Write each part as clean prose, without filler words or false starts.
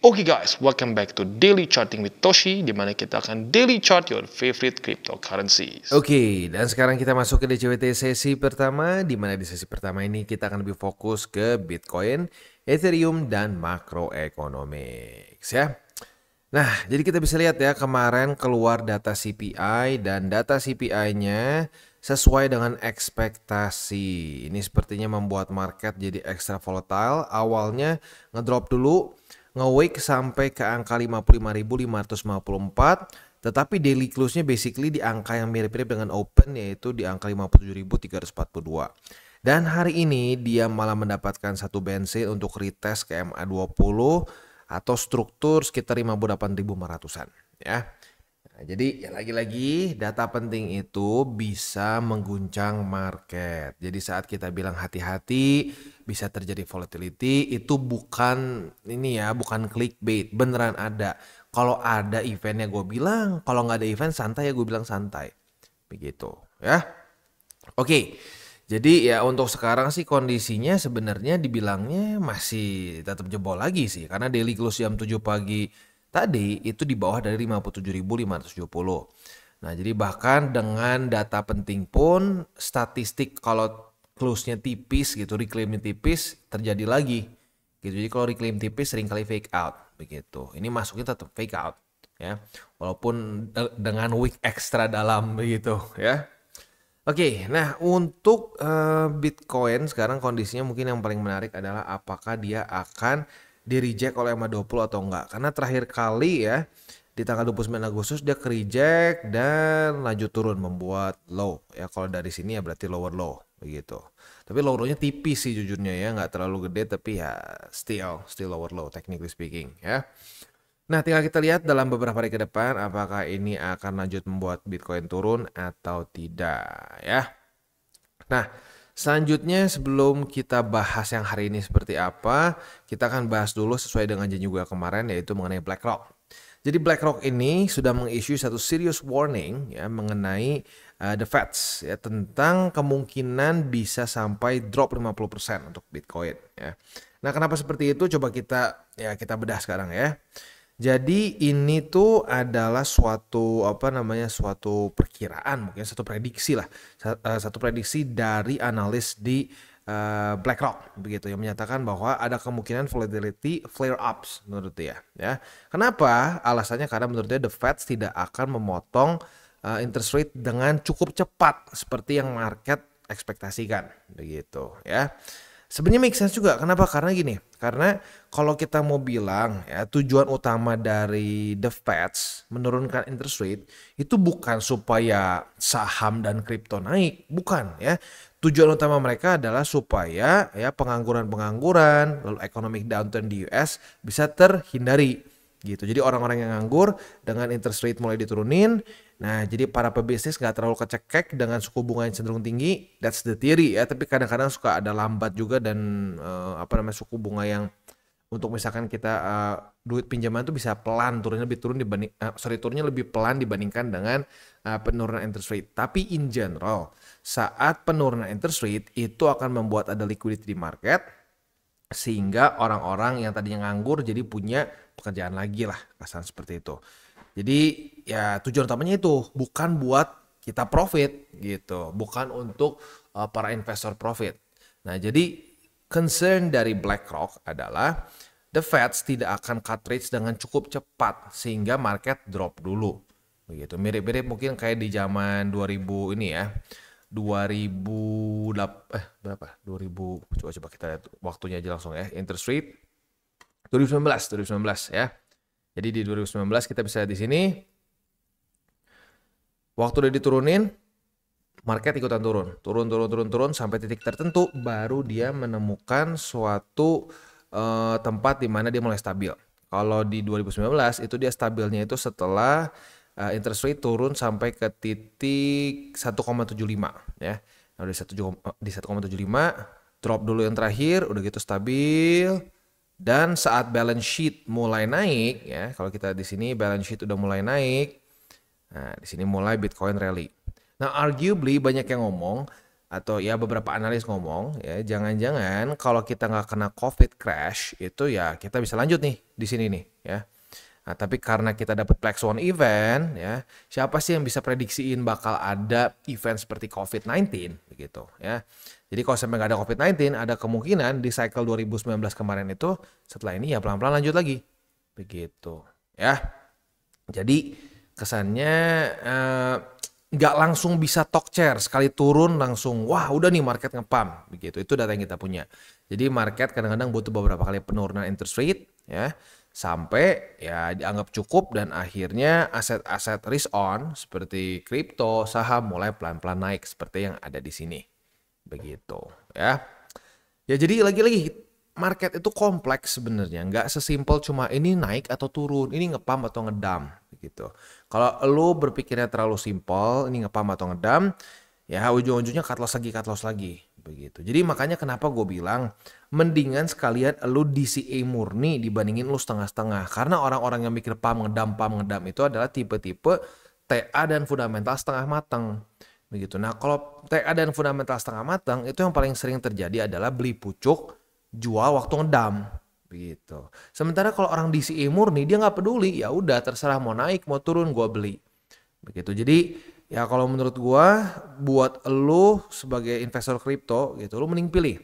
Oke guys, welcome back to Daily Charting with Toshi, di mana kita akan daily chart your favorite cryptocurrencies. Oke, dan sekarang kita masuk ke DCWT sesi pertama, di mana di sesi pertama ini kita akan lebih fokus ke Bitcoin, Ethereum, dan macroeconomics ya. Nah, jadi kita bisa lihat ya, kemarin keluar data CPI dan data CPI-nya sesuai dengan ekspektasi. Ini sepertinya membuat market jadi ekstra volatile. Awalnya ngedrop dulu, nge-wake sampai ke angka 55.554, tetapi daily close-nya basically di angka yang mirip-mirip dengan open, yaitu di angka 57.342. Dan hari ini dia malah mendapatkan satu bensin untuk retest ke MA20 atau struktur sekitar 58.500-an ya. Nah, jadi ya lagi-lagi data penting itu bisa mengguncang market. Jadi saat kita bilang hati-hati bisa terjadi volatility, itu bukan ini ya, bukan clickbait, beneran ada. Kalau ada eventnya gue bilang, kalau nggak ada event santai ya gue bilang santai. Begitu ya. Oke. Jadi ya untuk sekarang sih kondisinya sebenarnya dibilangnya masih tetap jebol lagi sih. Karena daily close jam 7 pagi tadi itu di bawah dari 57.570. Nah jadi bahkan dengan data penting pun statistik kalau close-nya tipis gitu, reclaim-nya tipis terjadi lagi. Gitu. Jadi kalau reclaim tipis seringkali fake out begitu. Ini masuknya tetap fake out ya. Walaupun dengan wick extra dalam begitu ya. Oke, nah untuk Bitcoin sekarang kondisinya mungkin yang paling menarik adalah apakah dia akan di-reject oleh MA20 atau enggak. Karena terakhir kali ya di tanggal 29 Agustus dia ke-reject dan lanjut turun membuat low. Ya kalau dari sini ya berarti lower low begitu. Tapi lower low-nya tipis sih jujurnya ya, nggak terlalu gede tapi ya still lower low technically speaking ya. Nah, tinggal kita lihat dalam beberapa hari ke depan apakah ini akan lanjut membuat Bitcoin turun atau tidak ya. Nah, selanjutnya sebelum kita bahas yang hari ini seperti apa, kita akan bahas dulu sesuai dengan janji juga kemarin yaitu mengenai BlackRock. Jadi BlackRock ini sudah mengissue satu serious warning ya mengenai the Feds ya tentang kemungkinan bisa sampai drop 50% untuk Bitcoin ya. Nah, kenapa seperti itu? Coba kita bedah sekarang ya. Jadi ini tuh adalah suatu suatu perkiraan, mungkin satu prediksi lah, satu prediksi dari analis di BlackRock begitu yang menyatakan bahwa ada kemungkinan volatility flare ups menurut dia ya. Kenapa? Alasannya karena menurut dia the Fed tidak akan memotong interest rate dengan cukup cepat seperti yang market ekspektasikan begitu ya. Sebenarnya make sense juga. Kenapa? Karena gini. Karena kalau kita mau bilang ya tujuan utama dari the Feds menurunkan interest rate itu bukan supaya saham dan kripto naik, bukan ya. Tujuan utama mereka adalah supaya ya pengangguran lalu economic downturn di US bisa terhindari gitu. Jadi orang-orang yang nganggur dengan interest rate mulai diturunin. Nah, jadi para pebisnis nggak terlalu kecekek dengan suku bunga yang cenderung tinggi. That's the theory ya. Tapi kadang-kadang suka ada lambat juga dan suku bunga yang untuk misalkan kita duit pinjaman itu bisa pelan turunnya lebih pelan dibandingkan dengan penurunan interest rate. Tapi in general saat penurunan interest rate itu akan membuat ada liquidity di market sehingga orang-orang yang tadinya nganggur jadi punya pekerjaan lagi lah, kasar seperti itu. Jadi ya tujuan utamanya itu bukan buat kita profit gitu, bukan untuk para investor profit. Nah jadi concern dari BlackRock adalah the Feds tidak akan cut rates dengan cukup cepat sehingga market drop dulu. Begitu. Mirip-mirip mungkin kayak di zaman 2000 ini ya. 2000 coba kita lihat waktunya aja langsung ya. Interest rate 2019 ya. Jadi di 2019 kita bisa lihat di sini waktu udah diturunin market ikutan turun sampai titik tertentu baru dia menemukan suatu tempat di mana dia mulai stabil. Kalau di 2019 itu dia stabilnya itu setelah interest rate turun sampai ke titik 1,75 ya. Nah, di 1,75 drop dulu yang terakhir, udah gitu stabil. Dan saat balance sheet mulai naik ya, kalau kita di sini balance sheet udah mulai naik. Nah, di sini mulai Bitcoin rally. Nah, arguably banyak yang ngomong atau ya beberapa analis ngomong ya, jangan-jangan kalau kita nggak kena COVID crash itu ya kita bisa lanjut nih di sini nih ya. Nah, tapi karena kita dapat Black Swan event ya, siapa sih yang bisa prediksiin bakal ada event seperti COVID-19 begitu ya. Jadi kalau sampai nggak ada COVID-19, ada kemungkinan di cycle 2019 kemarin itu setelah ini ya pelan-pelan lanjut lagi begitu ya. Jadi kesannya nggak langsung bisa talk chair sekali turun langsung wah udah nih market ngepump begitu. Itu data yang kita punya. Jadi market kadang-kadang butuh beberapa kali penurunan interest rate ya sampai ya dianggap cukup dan akhirnya aset-aset risk on seperti kripto, saham mulai pelan-pelan naik seperti yang ada di sini. Begitu ya. Ya jadi lagi-lagi market itu kompleks sebenarnya, nggak sesimpel cuma ini naik atau turun, ini ngepump atau ngedam gitu. Kalau lo berpikirnya terlalu simpel, ini ngepump atau ngedam, ya ujung-ujungnya cut loss lagi begitu. Jadi makanya kenapa gue bilang mendingan sekalian lo DCA murni dibandingin lo setengah-setengah. Karena orang-orang yang mikir pump ngedam itu adalah tipe-tipe TA dan fundamental setengah matang. Begitu. Nah kalau TA dan fundamental setengah matang itu yang paling sering terjadi adalah beli pucuk, jual waktu ngedam. Begitu. Sementara kalau orang DCA murni dia nggak peduli, ya udah terserah mau naik mau turun gue beli. Begitu. Jadi ya kalau menurut gua buat lo sebagai investor kripto gitu, lo mending pilih.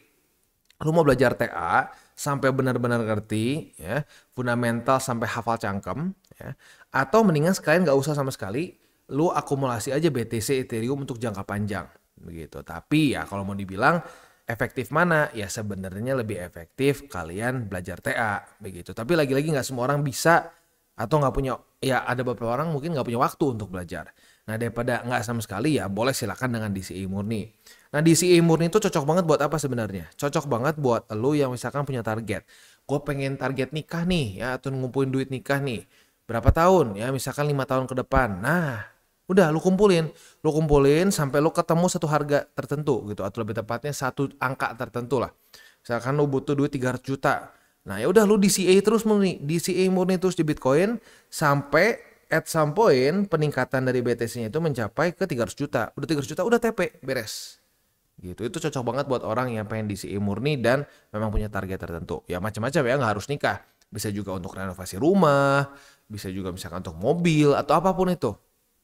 Lo mau belajar TA sampai benar-benar ngerti ya, fundamental sampai hafal cangkem ya, atau mendingan sekalian nggak usah sama sekali, lo akumulasi aja BTC Ethereum untuk jangka panjang begitu. Tapi ya kalau mau dibilang efektif mana? Ya sebenarnya lebih efektif kalian belajar TA begitu. Tapi lagi-lagi nggak semua orang bisa atau nggak punya, ya ada beberapa orang mungkin nggak punya waktu untuk belajar. Nah daripada nggak sama sekali ya boleh silakan dengan DCA murni. Nah DCA murni itu cocok banget buat apa sebenarnya? Cocok banget buat lo yang misalkan punya target. Gue pengen target nikah nih ya atau ngumpulin duit nikah nih. Berapa tahun ya misalkan 5 tahun ke depan. Nah udah lu kumpulin sampai lu ketemu satu harga tertentu gitu atau lebih tepatnya satu angka tertentu lah. Misalkan lu butuh duit 300 juta. Nah ya udah lu DCA terus murni terus di Bitcoin sampai at some point peningkatan dari BTC-nya itu mencapai ke 300 juta. Udah 300 juta udah TP, beres. Gitu. Itu cocok banget buat orang yang pengen DCA murni dan memang punya target tertentu. Ya macam-macam ya, nggak harus nikah. Bisa juga untuk renovasi rumah, bisa juga misalkan untuk mobil atau apapun itu.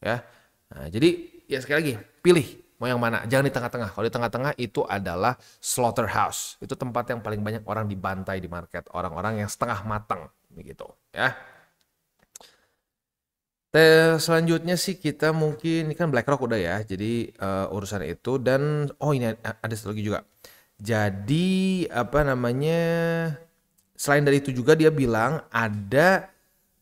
Ya. Nah, jadi ya sekali lagi, pilih mau yang mana. Jangan di tengah-tengah. Kalau di tengah-tengah itu adalah slaughterhouse. Itu tempat yang paling banyak orang dibantai di market. Orang-orang yang setengah matang begitu, ya. Selanjutnya sih kita mungkin, ini kan BlackRock udah ya, jadi urusan itu dan ini ada satu lagi juga. Jadi apa namanya, selain dari itu juga dia bilang ada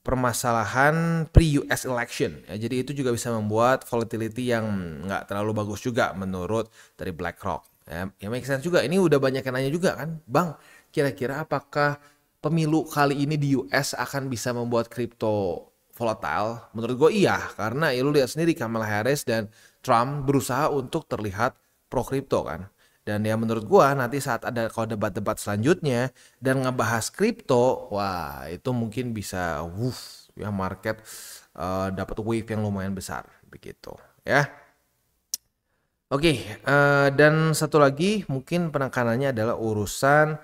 permasalahan pre-US election. Ya, jadi itu juga bisa membuat volatility yang nggak terlalu bagus juga menurut dari BlackRock. Ya make sense juga, ini udah banyak yang nanya juga kan, Bang, kira-kira apakah pemilu kali ini di US akan bisa membuat kripto volatile? Menurut gue iya, karena ya lu lihat sendiri Kamala Harris dan Trump berusaha untuk terlihat pro kripto kan. Dan ya menurut gue nanti saat ada kalau debat-debat selanjutnya dan ngebahas kripto, wah itu mungkin bisa ya market dapat wave yang lumayan besar begitu ya. Oke, dan satu lagi mungkin penekanannya adalah urusan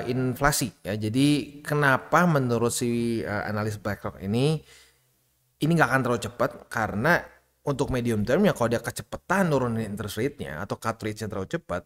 inflasi ya. Jadi kenapa menurut si analis BlackRock ini nggak akan terlalu cepat, karena untuk medium term ya kalau dia kecepatan nurunin interest rate-nya atau cut rate-nya terlalu cepat,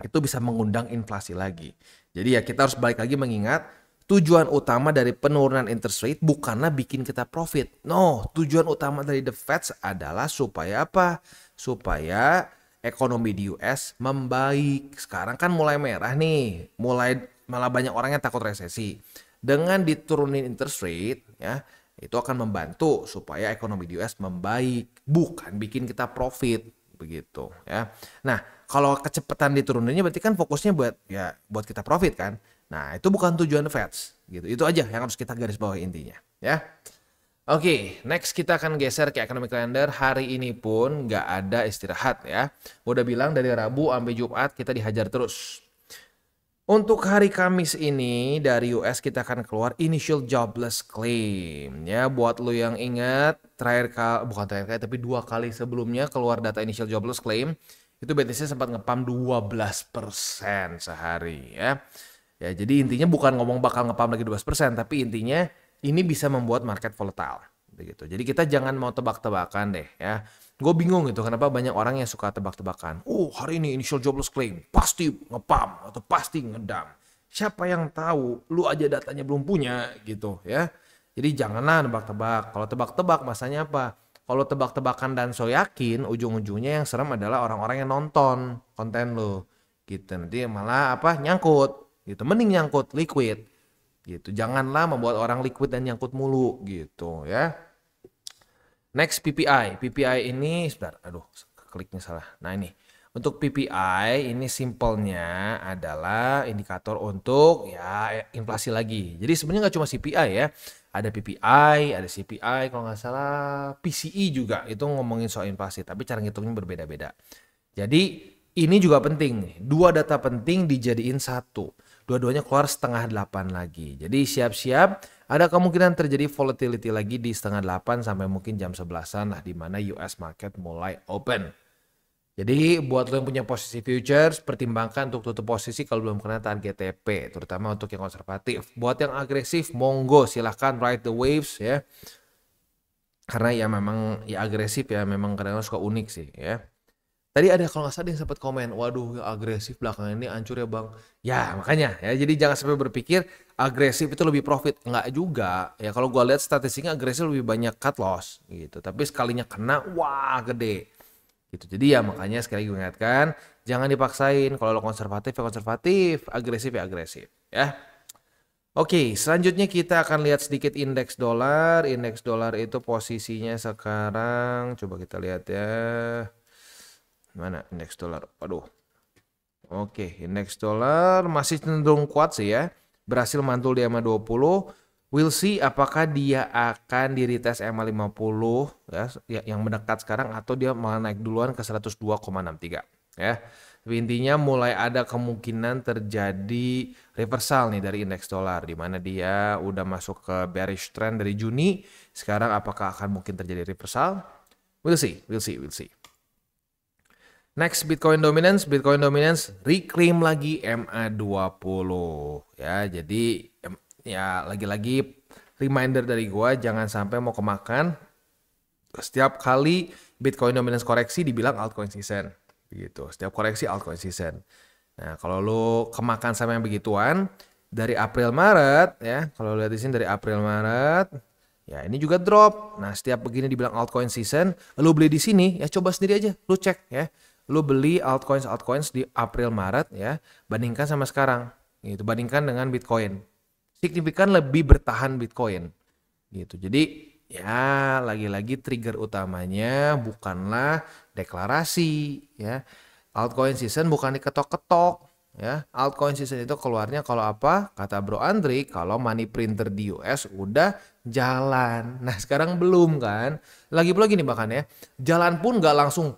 itu bisa mengundang inflasi lagi. Jadi ya kita harus balik lagi mengingat tujuan utama dari penurunan interest rate bukanlah bikin kita profit. No, tujuan utama dari the Fed adalah supaya apa? Supaya ekonomi di US membaik. Sekarang kan mulai merah nih, malah banyak orang yang takut resesi. Dengan diturunin interest rate ya, itu akan membantu supaya ekonomi di US membaik, bukan bikin kita profit begitu ya. Nah, kalau kecepatan dituruninnya berarti kan fokusnya buat kita profit kan. Nah, itu bukan tujuan Fed gitu. Itu aja yang harus kita garis bawahi intinya ya. Oke, next kita akan geser ke economic calendar. Hari ini pun nggak ada istirahat ya. Gue udah bilang dari Rabu sampai Jumat kita dihajar terus. Untuk hari Kamis ini dari US kita akan keluar initial jobless claim ya. Buat lo yang ingat bukan terakhir kali tapi 2 kali sebelumnya keluar data initial jobless claim itu BTC sempat ngepump 12% sehari ya. Ya, jadi intinya bukan ngomong bakal ngepump lagi 12%, tapi intinya ini bisa membuat market volatile begitu. Jadi kita jangan mau tebak-tebakan deh ya. Gue bingung gitu kenapa banyak orang yang suka tebak-tebakan. Oh, hari ini initial jobless claim pasti ngepump atau pasti ngedam. Siapa yang tahu? Lu aja datanya belum punya gitu ya. Jadi janganlah tebak-tebak. Kalau tebak-tebak masanya apa? Kalau tebak-tebakan dan so yakin, ujung-ujungnya yang serem adalah orang-orang yang nonton konten lo gitu. Nanti malah apa? Nyangkut gitu. Mending nyangkut liquid gitu. Janganlah membuat orang liquid dan nyangkut mulu gitu ya. Next PPI. PPI ini sebentar, aduh kliknya salah. Nah ini untuk PPI ini simpelnya adalah indikator untuk ya inflasi lagi. Jadi sebenarnya nggak cuma CPI ya. Ada PPI, ada CPI, kalau nggak salah PCE juga itu ngomongin soal inflasi, tapi cara ngitungnya berbeda-beda. Jadi ini juga penting nih, 2 data penting dijadiin satu. Dua-duanya keluar 7:30 lagi. Jadi siap-siap ada kemungkinan terjadi volatility lagi di 7:30 sampai mungkin jam 11-an lah di mana US market mulai open. Jadi buat lo yang punya posisi futures, pertimbangkan untuk tutup posisi kalau belum kena target TP, terutama untuk yang konservatif. Buat yang agresif, monggo silahkan ride the waves ya. Karena ya memang ya agresif ya, memang kadang-kadang suka unik sih ya. Tadi ada kalau nggak salah yang sempat komen, waduh agresif belakangan ini hancur ya bang. Ya makanya ya, jadi jangan sampai berpikir agresif itu lebih profit. Nggak juga ya, kalau gue lihat statistiknya agresif lebih banyak cut loss gitu. Tapi sekalinya kena, wah gede. Gitu. Jadi ya makanya sekali lagi gue ingatkan, jangan dipaksain. Kalau lo konservatif ya konservatif, agresif ya agresif ya. Oke, selanjutnya kita akan lihat sedikit indeks dolar. Indeks dolar itu posisinya sekarang, coba kita lihat ya. Mana indeks dolar? Waduh. Oke, indeks dolar masih cenderung kuat sih ya. Berhasil mantul di EMA 20. We'll see apakah dia akan di retest EMA 50 ya, yang mendekat sekarang atau dia malah naik duluan ke 102,63 ya. Tapi intinya mulai ada kemungkinan terjadi reversal nih dari indeks dolar di mana dia udah masuk ke bearish trend dari Juni. Sekarang apakah akan mungkin terjadi reversal? We'll see. Next, Bitcoin dominance reclaim lagi MA20 ya. Jadi ya lagi-lagi reminder dari gua, jangan sampai mau kemakan setiap kali Bitcoin dominance koreksi dibilang altcoin season begitu. Setiap koreksi altcoin season. Nah, kalau lu kemakan sama yang begituan dari April Maret ya, kalau lihat di sini dari April Maret ya ini juga drop. Nah, setiap begini dibilang altcoin season, lu beli di sini ya, coba sendiri aja, lu cek ya. Lu beli altcoins di April Maret ya, bandingkan sama sekarang. Gitu, bandingkan dengan Bitcoin. Signifikan lebih bertahan Bitcoin gitu. Jadi ya lagi-lagi trigger utamanya bukanlah deklarasi ya. Altcoin season bukan diketok-ketok ya. Altcoin season itu keluarnya kalau apa? Kata Bro Andri, kalau money printer di US udah jalan. Nah sekarang belum kan. Lagi pula gini bahkan ya, jalan pun nggak langsung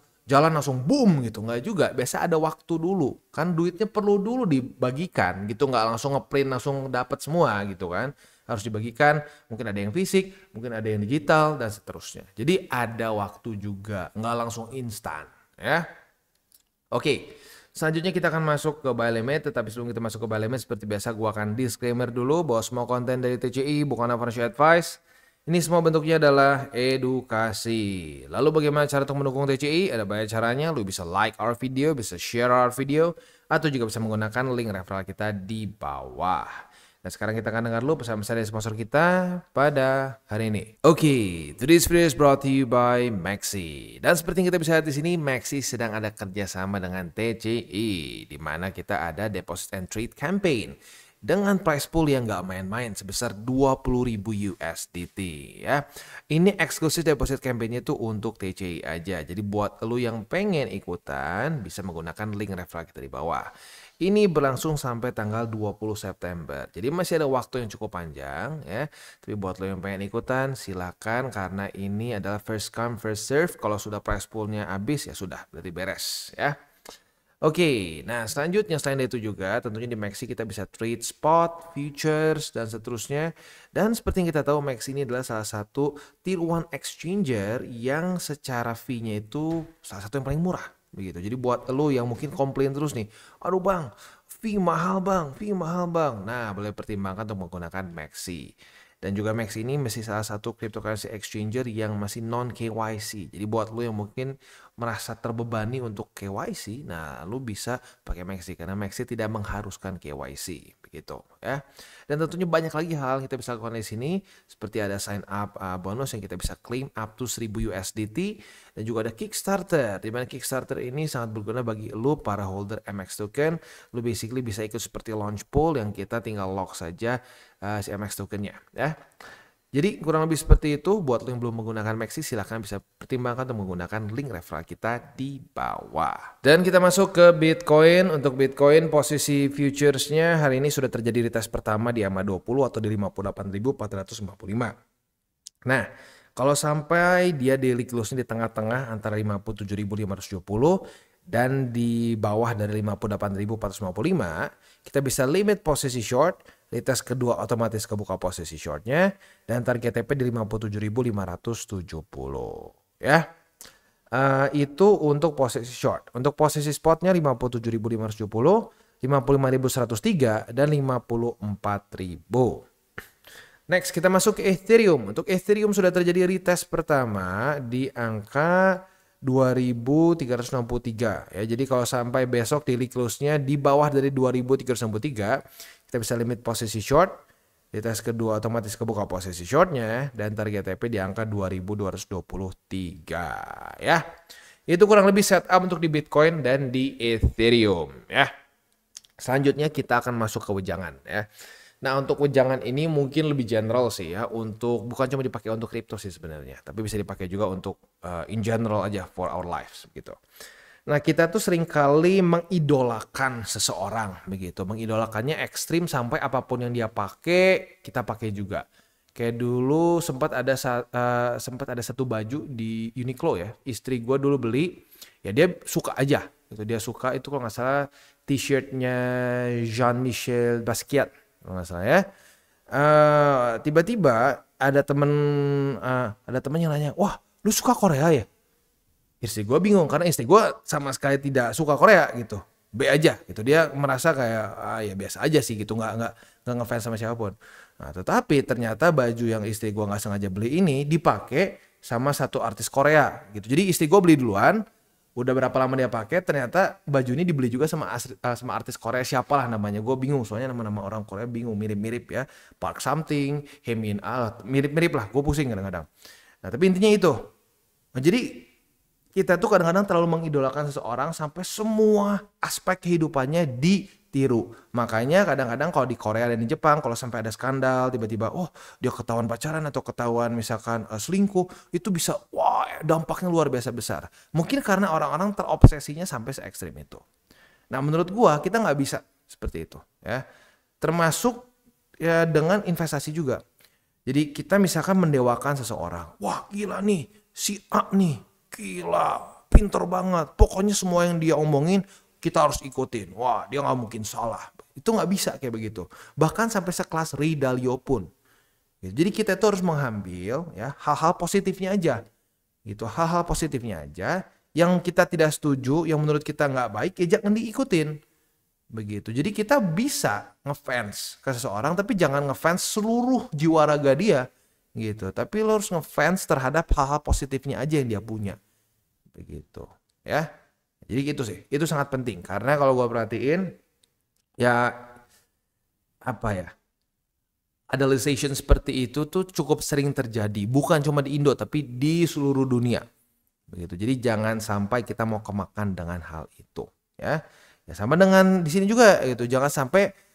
boom gitu, nggak juga. Biasa ada waktu dulu kan, duitnya perlu dulu dibagikan gitu, nggak langsung ngeprint langsung dapat semua gitu kan, harus dibagikan. Mungkin ada yang fisik, mungkin ada yang digital dan seterusnya. Jadi ada waktu juga, nggak langsung instan ya. Oke, selanjutnya kita akan masuk ke buy limit. Tetapi sebelum kita masuk ke buy limit, seperti biasa gua akan disclaimer dulu bahwa semua konten dari TCI bukan financial advice. Ini semua bentuknya adalah edukasi. Lalu bagaimana cara untuk mendukung TCI? Ada banyak caranya. Lu bisa like our video, bisa share our video, atau juga bisa menggunakan link referral kita di bawah. Nah sekarang kita akan dengar dulu pesan-pesan dari sponsor kita pada hari ini. Oke, today's video is brought to you by Maxi. Dan seperti yang kita bisa lihat di sini, Maxi sedang ada kerjasama dengan TCI, di mana kita ada deposit and trade campaign dengan price pool yang nggak main-main sebesar 20.000 USDT ya. Ini eksklusif deposit campaign-nya tuh untuk TCI aja. Jadi buat lu yang pengen ikutan bisa menggunakan link referral kita di bawah. Ini berlangsung sampai tanggal 20 September. Jadi masih ada waktu yang cukup panjang ya. Tapi buat lo yang pengen ikutan silakan, karena ini adalah first come first serve. Kalau sudah price pool-nya habis ya sudah, berarti beres ya. Oke, nah selanjutnya selain itu juga tentunya di Maxi kita bisa trade spot, futures, dan seterusnya. Dan seperti yang kita tahu, Maxi ini adalah salah satu tier 1 exchanger yang secara fee-nya itu salah satu yang paling murah begitu. Jadi buat lo yang mungkin komplain terus nih, aduh bang, fee mahal bang, fee mahal bang. Nah, boleh pertimbangkan untuk menggunakan Maxi. Dan juga Maxi ini masih salah satu cryptocurrency exchanger yang masih non KYC. Jadi buat lo yang mungkin merasa terbebani untuk KYC, nah lo bisa pakai Maxi karena Maxi tidak mengharuskan KYC, begitu ya. Dan tentunya banyak lagi hal yang kita bisa lakukan di sini, seperti ada sign up bonus yang kita bisa claim up to 1000 USDT, dan juga ada Kickstarter. Di mana Kickstarter ini sangat berguna bagi lo para holder MX token. Lo basically bisa ikut seperti launch pool yang kita tinggal lock saja si MX tokennya ya. Jadi kurang lebih seperti itu. Buat lo yang belum menggunakan Maxi, silahkan bisa pertimbangkan untuk menggunakan link referral kita di bawah. Dan kita masuk ke Bitcoin. Untuk Bitcoin posisi futuresnya hari ini sudah terjadi retest pertama di EMA 20 atau di 58.445. Nah, kalau sampai dia daily close-nya di tengah-tengah antara 57.570 dan di bawah dari 58.455, kita bisa limit posisi short. Retest kedua otomatis kebuka posisi shortnya, dan target TP di 57.570 ya. Itu untuk posisi short. Untuk posisi spotnya 57.570, 55.103 dan 54.000. Next kita masuk ke Ethereum. Untuk Ethereum sudah terjadi retest pertama di angka 2363 ya. Jadi kalau sampai besok daily close-nya di bawah dari 2363, kita bisa limit posisi short. Di tes kedua otomatis kebuka posisi shortnya, dan target TP di angka 2223 ya. Itu kurang lebih setup untuk di Bitcoin dan di Ethereum ya. Selanjutnya kita akan masuk ke wejangan ya. Nah, untuk wejangan ini mungkin lebih general sih ya, untuk bukan cuma dipakai untuk kripto sih sebenarnya, tapi bisa dipakai juga untuk in general aja for our lives gitu. Nah, kita tuh seringkali mengidolakan seseorang begitu, mengidolakannya ekstrim sampai apapun yang dia pakai kita pakai juga. Kayak dulu sempat ada satu baju di Uniqlo ya, istri gue dulu beli, ya dia suka aja gitu, dia suka itu kalau nggak salah t-shirtnya Jean-Michel Basquiat kalau nggak salah ya. Tiba-tiba ada temen yang nanya, wah lu suka Korea ya? Istri gue bingung karena istri gue sama sekali tidak suka Korea gitu, B aja gitu, dia merasa kayak ya biasa aja sih gitu, nggak ngefans sama siapapun. Nah, tetapi ternyata baju yang istri gue nggak sengaja beli ini dipakai sama satu artis Korea gitu. Jadi istri gue beli duluan, udah berapa lama dia pakai, ternyata baju ini dibeli juga sama artis Korea, siapalah namanya, gue bingung soalnya nama-nama orang Korea bingung, mirip-mirip ya, Park something, Hemin Al, mirip-mirip lah, gue pusing kadang-kadang. Nah tapi intinya itu. Nah, jadi kita tuh kadang-kadang terlalu mengidolakan seseorang sampai semua aspek kehidupannya ditiru. Makanya kadang-kadang kalau di Korea dan di Jepang, kalau sampai ada skandal, tiba-tiba dia ketahuan pacaran atau ketahuan misalkan selingkuh, itu bisa wah dampaknya luar biasa besar. Mungkin karena orang-orang terobsesinya sampai se ekstrim itu. Nah menurut gua kita nggak bisa seperti itu ya. Termasuk ya dengan investasi juga. Jadi kita misalkan mendewakan seseorang. Wah gila nih si A nih. Gila, pinter banget. Pokoknya semua yang dia omongin kita harus ikutin. Wah, dia nggak mungkin salah. Itu nggak bisa kayak begitu. Bahkan sampai sekelas Ray Dalio pun. Jadi kita itu harus mengambil ya hal-hal positifnya aja. Gitu, hal-hal positifnya aja. Yang kita tidak setuju, yang menurut kita nggak baik, ya jangan diikutin. Begitu. Jadi kita bisa ngefans ke seseorang, tapi jangan ngefans seluruh jiwa raga dia. Gitu. Tapi lo harus ngefans terhadap hal-hal positifnya aja yang dia punya. Begitu ya. Jadi gitu sih, itu sangat penting karena kalau gue perhatiin ya apa ya, idealization seperti itu tuh cukup sering terjadi, bukan cuma di Indo tapi di seluruh dunia. Begitu. Jadi jangan sampai kita mau kemakan dengan hal itu ya. Ya sama dengan di sini juga gitu, jangan sampai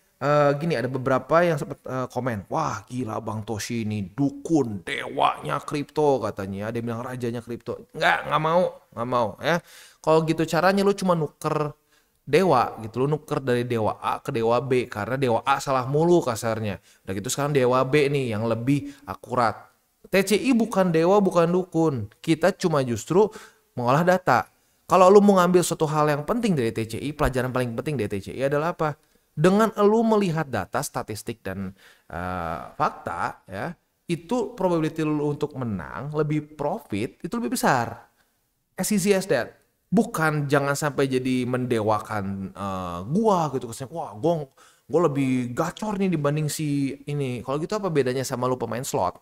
gini, ada beberapa yang sempat komen, wah gila Bang Toshi ini dukun dewanya kripto katanya, ada yang bilang rajanya kripto. Nggak mau ya. Kalau gitu caranya lu cuma nuker dewa gitu, lu nuker dari dewa A ke dewa B karena dewa A salah mulu kasarnya. Udah gitu sekarang dewa B nih yang lebih akurat. TCI bukan dewa, bukan dukun, kita cuma justru mengolah data. Kalau lu mau ngambil suatu hal yang penting dari TCI, pelajaran paling penting dari TCI adalah apa? Dengan lu melihat data, statistik, dan fakta, ya, itu probability lu untuk menang, lebih profit, itu lebih besar. As easy as that. Bukan, jangan sampai jadi mendewakan gua gitu kesannya, wah gua lebih gacor nih dibanding si ini. Kalau gitu apa bedanya sama lu pemain slot?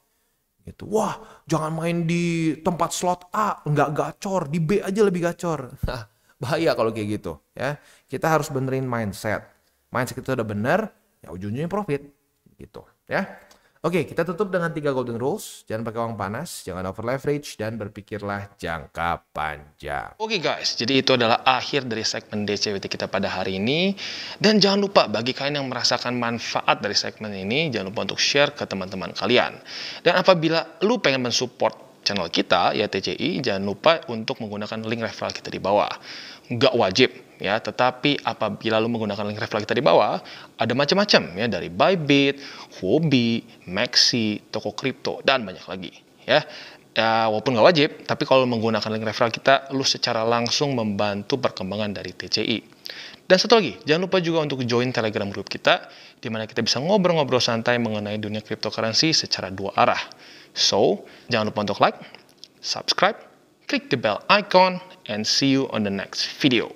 Gitu. Wah, jangan main di tempat slot A, nggak gacor, di B aja lebih gacor. Nah, bahaya kalau kayak gitu ya. Kita harus benerin mindset. Mindset kita udah bener, ya ujung-ujungnya profit gitu ya. Oke, kita tutup dengan 3 golden rules. Jangan pakai uang panas, jangan over leverage, dan berpikirlah jangka panjang. Oke guys, jadi itu adalah akhir dari segmen DCWT kita pada hari ini. Dan jangan lupa bagi kalian yang merasakan manfaat dari segmen ini, jangan lupa untuk share ke teman-teman kalian. Dan apabila lu pengen mensupport channel kita, ya TCI, jangan lupa untuk menggunakan link referral kita di bawah. Nggak wajib, ya, tetapi apabila lu menggunakan link referral kita di bawah, ada macam-macam ya, dari Bybit, Huobi, Maxi, toko kripto, dan banyak lagi ya. Ya, walaupun nggak wajib, tapi kalau menggunakan link referral kita, lu secara langsung membantu perkembangan dari TCI. Dan satu lagi, jangan lupa juga untuk join Telegram group kita, di mana kita bisa ngobrol-ngobrol santai mengenai dunia cryptocurrency secara 2 arah. So, jangan lupa untuk like, subscribe, click the bell icon, and see you on the next video.